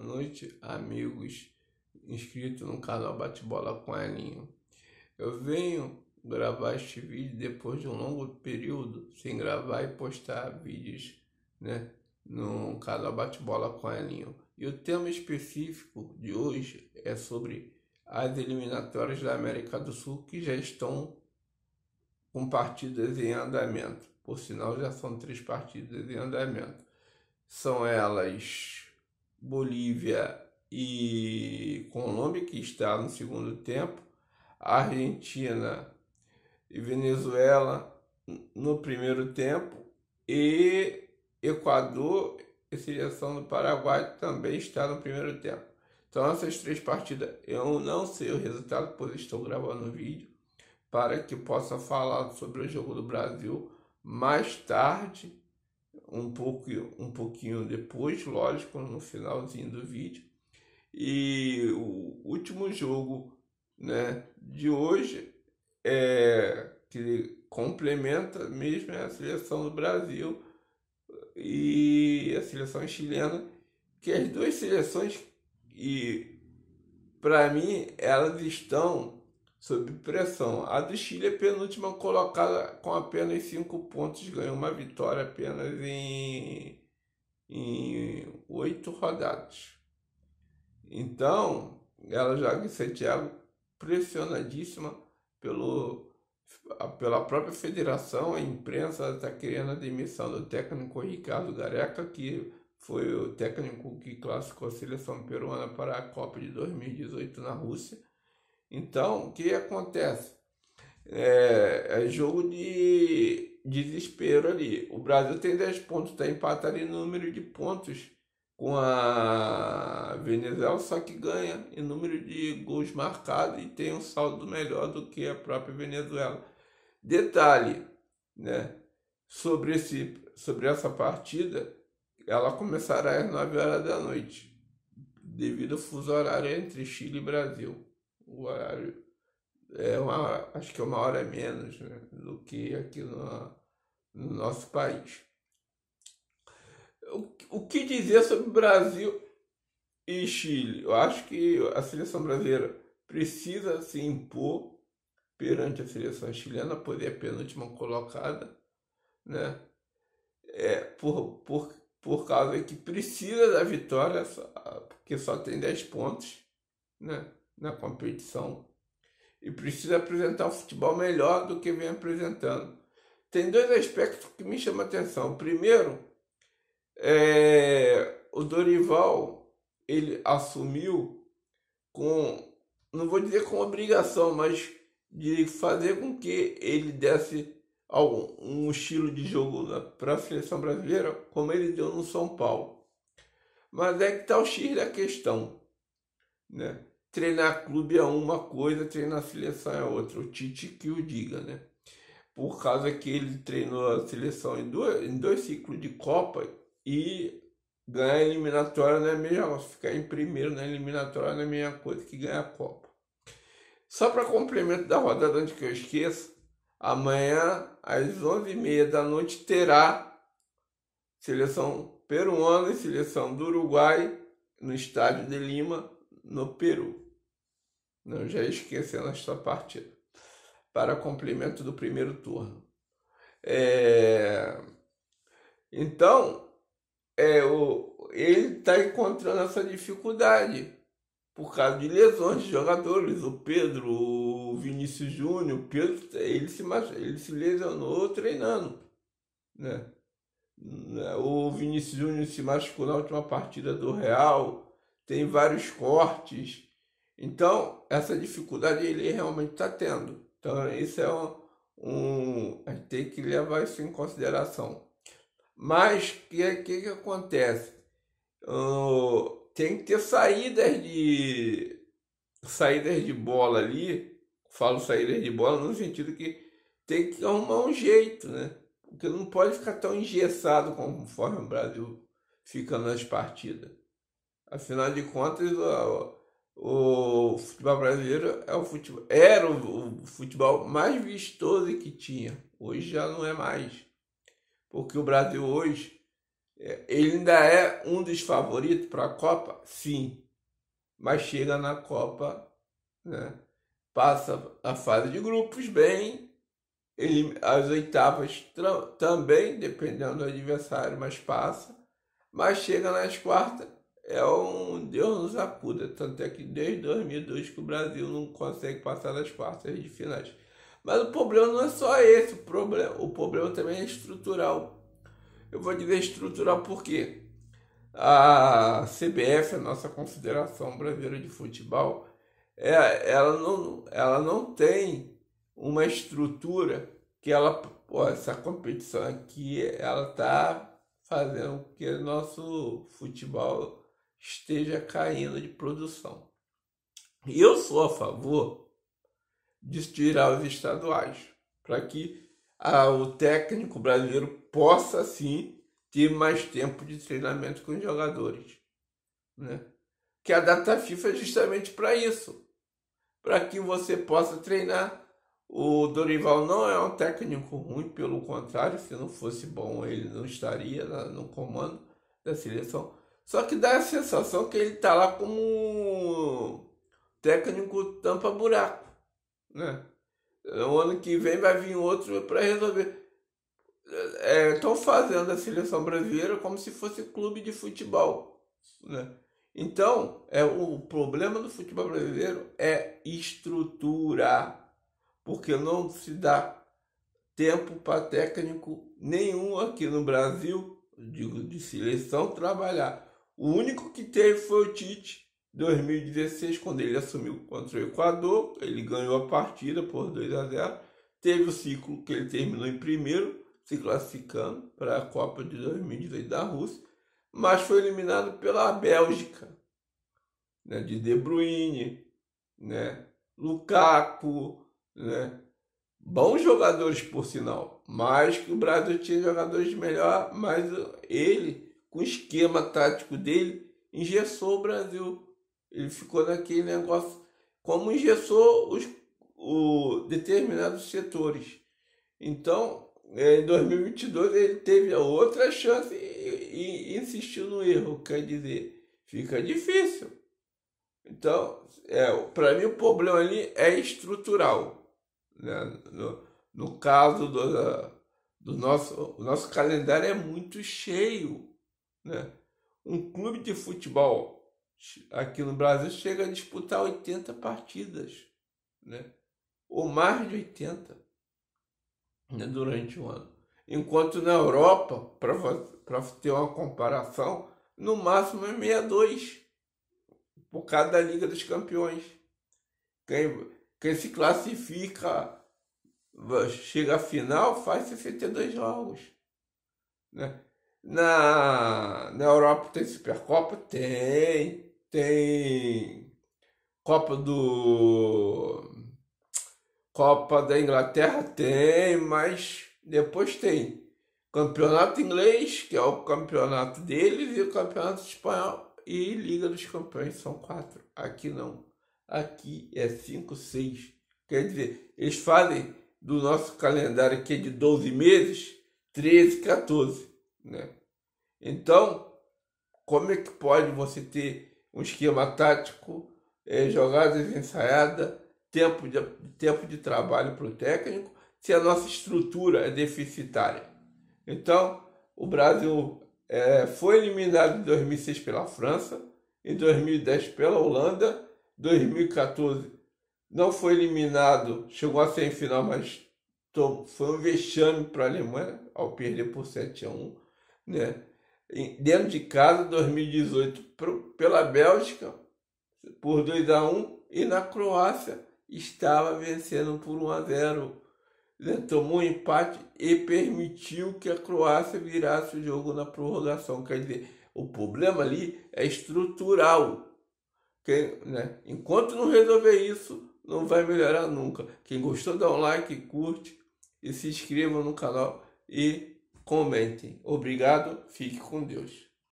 noite, amigos inscritos no canal Bate-Bola com Elinho. Eu venho gravar este vídeo depois de um longo período sem gravar e postar vídeos, no canal Bate-Bola com Elinho. E o tema específico de hoje é sobre as eliminatórias da América do Sul que já estão com partidas em andamento. Por sinal, já são 3 partidas em andamento. São elas Bolívia e Colômbia, que está no segundo tempo, Argentina e Venezuela no primeiro tempo, e Equador e Seleção do Paraguai também está no primeiro tempo. Então essas 3 partidas eu não sei o resultado, pois estou gravando o vídeo para que possa falar sobre o jogo do Brasil mais tarde, um pouquinho depois, lógico, no finalzinho do vídeo. E o último jogo, de hoje que complementa mesmo a seleção do Brasil e a seleção chilena, que as duas seleções, e para mim elas estão sob pressão. A do Chile é penúltima colocada com apenas 5 pontos, ganhou uma vitória apenas em 8 rodadas. Então, ela joga em Santiago pressionadíssima pela própria federação. A imprensa está querendo a demissão do técnico Ricardo Gareca, que foi o técnico que classificou a seleção peruana para a Copa de 2018 na Rússia. Então, o que acontece? É jogo de desespero ali. O Brasil tem 10 pontos, está empatado em número de pontos com a Venezuela, só que ganha em número de gols marcados e tem um saldo melhor do que a própria Venezuela. Detalhe, sobre essa partida, ela começará às 9 horas da noite, devido ao fuso horário entre Chile e Brasil. O horário acho que é 1 hora menos, do que aqui no nosso país. O que dizer sobre Brasil e Chile? Eu acho que a seleção brasileira precisa se impor perante a seleção chilena, pois é a penúltima colocada, por causa que precisa da vitória, porque só tem 10 pontos, na competição, e precisa apresentar um futebol melhor do que vem apresentando. Tem 2 aspectos que me chamam a atenção. Primeiro, o Dorival, ele assumiu não vou dizer com obrigação, mas de fazer com que ele desse um estilo de jogo para a seleção brasileira, como ele deu no São Paulo. Mas é que está o X da questão, Treinar clube é uma coisa, treinar seleção é outra. O Tite que o diga, Por causa que ele treinou a seleção em dois ciclos de Copa, e ganhar a eliminatória não é a mesma coisa. Ficar em primeiro na eliminatória não é a mesma coisa que ganhar a Copa. Só para complemento da rodada, antes que eu esqueça, amanhã às 11h30 da noite terá seleção peruana e seleção do Uruguai no estádio de Lima, no Peru. Não, já esquecendo esta partida, para complemento do primeiro turno. Então, ele está encontrando essa dificuldade por causa de lesões de jogadores. O Pedro, o Vinícius Júnior, ele se lesionou treinando, O Vinícius Júnior se machucou na última partida do Real, tem vários cortes. Então, essa dificuldade ele realmente está tendo. Então, isso a gente tem que levar isso em consideração. Mas, o que acontece? Tem que ter saídas de bola ali. Falo saídas de bola no sentido que tem que arrumar um jeito, Porque não pode ficar tão engessado conforme o Brasil fica nas partidas. Afinal de contas, o futebol brasileiro era o futebol mais vistoso que tinha. Hoje já não é mais. Porque o Brasil hoje, Ele ainda é um dos favoritos para a Copa? Sim, mas chega na Copa, né? Passa a fase de grupos bem, as oitavas também, dependendo do adversário, mas passa. Mas chega nas quartas, é um Deus nos acuda. Tanto é que desde 2002 que o Brasil não consegue passar das quartas de finais. Mas o problema não é só esse, o problema também é estrutural. Eu vou dizer estrutural porque a CBF, a nossa Confederação Brasileira de Futebol, ela não tem uma estrutura que essa competição aqui, ela está fazendo com que o nosso futebol esteja caindo de produção. E eu sou a favor de tirar os estaduais, para que o técnico brasileiro possa, sim, ter mais tempo de treinamento com os jogadores, né? Que a data FIFA é justamente para isso, para que você possa treinar. O Dorival não é um técnico ruim, pelo contrário, se não fosse bom ele não estaria no comando da seleção. Só que dá a sensação que ele está lá como um técnico tampa-buraco, né? O ano que vem vai vir outro para resolver. Estão fazendo a seleção brasileira como se fosse clube de futebol, né? Então, o problema do futebol brasileiro é estrutura, porque não se dá tempo para técnico nenhum aqui no Brasil, digo, de seleção, trabalhar. O único que teve foi o Tite, 2016, quando ele assumiu contra o Equador, ele ganhou a partida por 2-0, teve o ciclo que ele terminou em primeiro, se classificando para a Copa de 2018 da Rússia, mas foi eliminado pela Bélgica, né, de Bruyne, né, Lukaku, né, bons jogadores por sinal, mas que o Brasil tinha jogadores melhor, mas ele, com o esquema tático dele, engessou o Brasil. Ele ficou naquele negócio, como engessou determinados setores. Então, em 2022 ele teve a outra chance e insistiu no erro, quer dizer, fica difícil. Então, para mim o problema ali é estrutural, né? No caso do o nosso calendário é muito cheio, né? Um clube de futebol aqui no Brasil chega a disputar 80 partidas, né? Ou mais de 80, né? Durante o ano. Enquanto na Europa, para ter uma comparação, no máximo é 62 por cada Liga dos Campeões. Quem se classifica, chega à final, faz 62 jogos, né? Na Europa tem Supercopa? Tem Copa da Inglaterra? Tem, mas depois tem Campeonato Inglês, que é o campeonato deles, e o Campeonato Espanhol e Liga dos Campeões, são 4. Aqui não. Aqui é 5, 6. Quer dizer, eles fazem do nosso calendário, que é de 12 meses, 13, 14, né? Então, como é que pode você ter um esquema tático, jogadas ensaiadas, tempo de trabalho para o técnico, se a nossa estrutura é deficitária? Então, o Brasil foi eliminado em 2006 pela França, em 2010 pela Holanda, 2014 não foi eliminado, chegou a semifinal, mas foi um vexame para a Alemanha ao perder por 7-1, né? Dentro de casa, 2018 pela Bélgica por 2-1, e na Croácia estava vencendo por 1-0, né? Tomou um empate e permitiu que a Croácia virasse o jogo na prorrogação. Quer dizer, o problema ali é estrutural. Né? Enquanto não resolver isso, não vai melhorar nunca. Quem gostou, dá um like, curte e se inscreva no canal e comentem. Obrigado, fique com Deus.